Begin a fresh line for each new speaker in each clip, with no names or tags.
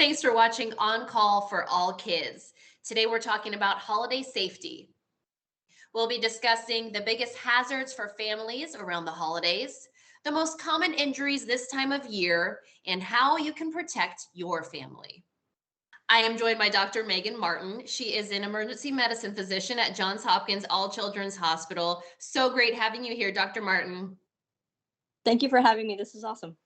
Thanks for watching On Call for All Kids. Today we're talking about holiday safety. We'll be discussing the biggest hazards for families around the holidays, the most common injuries this time of year, and how you can protect your family. I am joined by Dr. Megan Martin. She is an emergency medicine physician at Johns Hopkins All Children's Hospital. So great having you here, Dr. Martin.
Thank you for having me. This is awesome.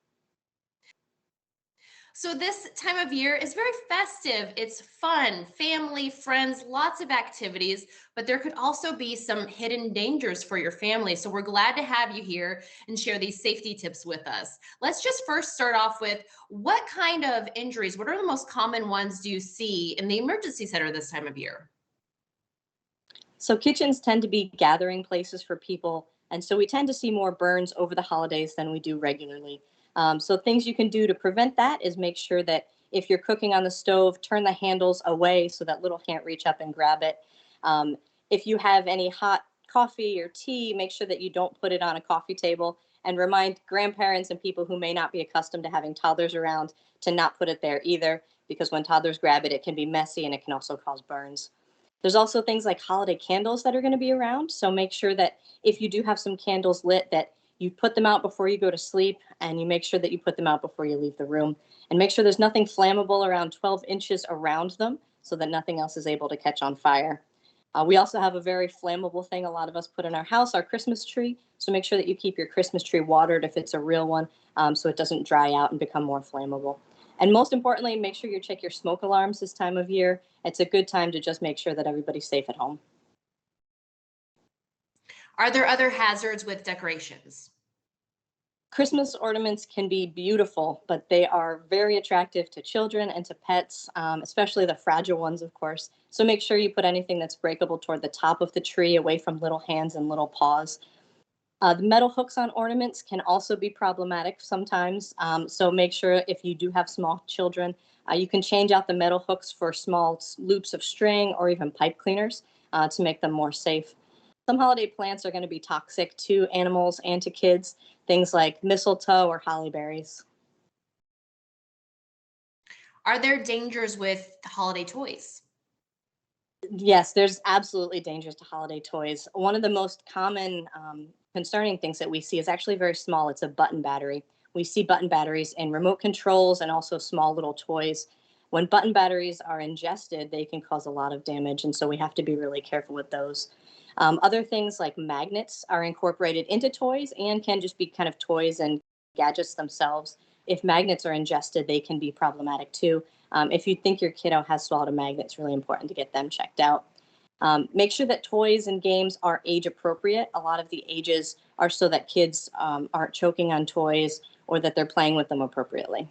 So this time of year is very festive. It's fun, family, friends, lots of activities, but there could also be some hidden dangers for your family. So we're glad to have you here and share these safety tips with us. Let's just first start off with what kind of injuries, what are the most common ones do you see in the emergency center this time of year?
So kitchens tend to be gathering places for people, and so we tend to see more burns over the holidays than we do regularly. So things you can do to prevent that is make sure that if you're cooking on the stove, turn the handles away so that little can't reach up and grab it. Um, if you have any hot coffee or tea, make sure that you don't put it on a coffee table, and remind grandparents and people who may not be accustomed to having toddlers around to not put it there either, because when toddlers grab it, it can be messy and it can also cause burns. There's also things like holiday candles that are going to be around. So make sure that if you do have some candles lit, that you put them out before you go to sleep, and you make sure that you put them out before you leave the room. And make sure there's nothing flammable around 12 inches around them so that nothing else is able to catch on fire. We also have a very flammable thing a lot of us put in our house, our Christmas tree. So make sure that you keep your Christmas tree watered if it's a real one, so it doesn't dry out and become more flammable. And most importantly, make sure you check your smoke alarms this time of year. It's a good time to just make sure that everybody's safe at home.
Are there other hazards with decorations?
Christmas ornaments can be beautiful, but they are very attractive to children and to pets, especially the fragile ones, of course. So make sure you put anything that's breakable toward the top of the tree, away from little hands and little paws. The metal hooks on ornaments can also be problematic sometimes. So make sure if you do have small children, you can change out the metal hooks for small loops of string or even pipe cleaners to make them more safe. Some holiday plants are going to be toxic to animals and to kids, things like mistletoe or holly berries.
Are there dangers with holiday toys?
Yes, there's absolutely dangers to holiday toys. One of the most common concerning things that we see is actually very small. It's a button battery. We see button batteries in remote controls and also small little toys. When button batteries are ingested, they can cause a lot of damage, and so we have to be really careful with those. Other things like magnets are incorporated into toys and can just be kind of toys and gadgets themselves. If magnets are ingested, they can be problematic too. If you think your kiddo has swallowed a magnet, it's really important to get them checked out. Make sure that toys and games are age appropriate. A lot of the ages are so that kids aren't choking on toys or that they're playing with them appropriately.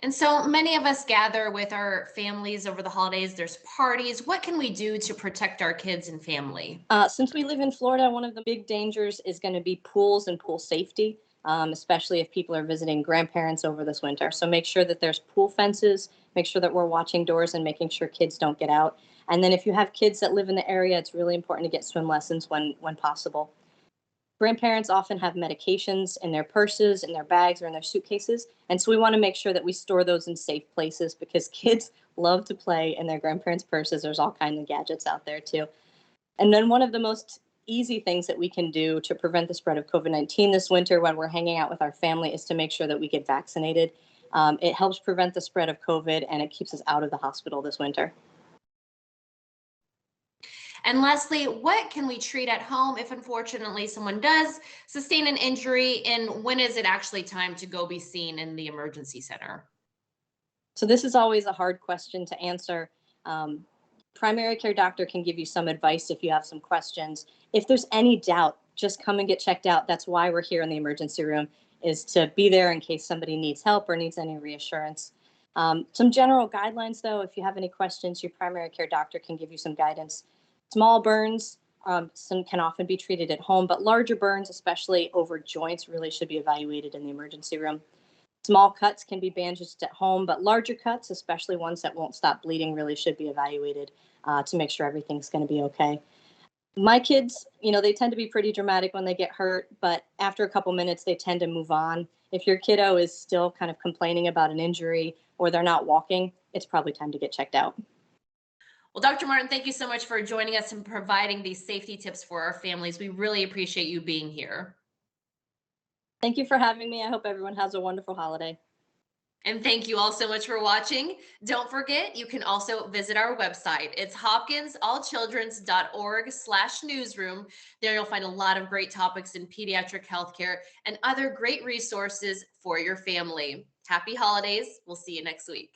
And so many of us gather with our families over the holidays. There's parties. What can we do to protect our kids and family?
Since we live in Florida, one of the big dangers is going to be pools and pool safety, especially if people are visiting grandparents over this winter. So make sure that there's pool fences, make sure that we're watching doors and making sure kids don't get out. And then if you have kids that live in the area, it's really important to get swim lessons when possible. Grandparents often have medications in their purses, in their bags, or in their suitcases. And so we want to make sure that we store those in safe places because kids love to play in their grandparents' purses. There's all kinds of gadgets out there too. And then one of the most easy things that we can do to prevent the spread of COVID-19 this winter when we're hanging out with our family is to make sure that we get vaccinated. It helps prevent the spread of COVID, and it keeps us out of the hospital this winter.
And lastly, what can we treat at home if unfortunately someone does sustain an injury? And when is it actually time to go be seen in the emergency center?
So this is always a hard question to answer. Um, Primary care doctor can give you some advice if you have some questions. If there's any doubt, just come and get checked out. That's why we're here in the emergency room, is to be there in case somebody needs help or needs any reassurance. Some general guidelines, though, if you have any questions, your primary care doctor can give you some guidance. Small burns some can often be treated at home, but larger burns, especially over joints, really should be evaluated in the emergency room. Small cuts can be bandaged at home, but larger cuts, especially ones that won't stop bleeding, really should be evaluated to make sure everything's going to be okay. My kids, they tend to be pretty dramatic when they get hurt, but after a couple minutes, they tend to move on. If your kiddo is still kind of complaining about an injury or they're not walking, it's probably time to get checked out.
Well, Dr. Martin, thank you so much for joining us and providing these safety tips for our families. We really appreciate you being here.
Thank you for having me. I hope everyone has a wonderful holiday.
And thank you all so much for watching. Don't forget, you can also visit our website. It's hopkinsallchildrens.org/newsroom. There you'll find a lot of great topics in pediatric healthcare and other great resources for your family. Happy holidays. We'll see you next week.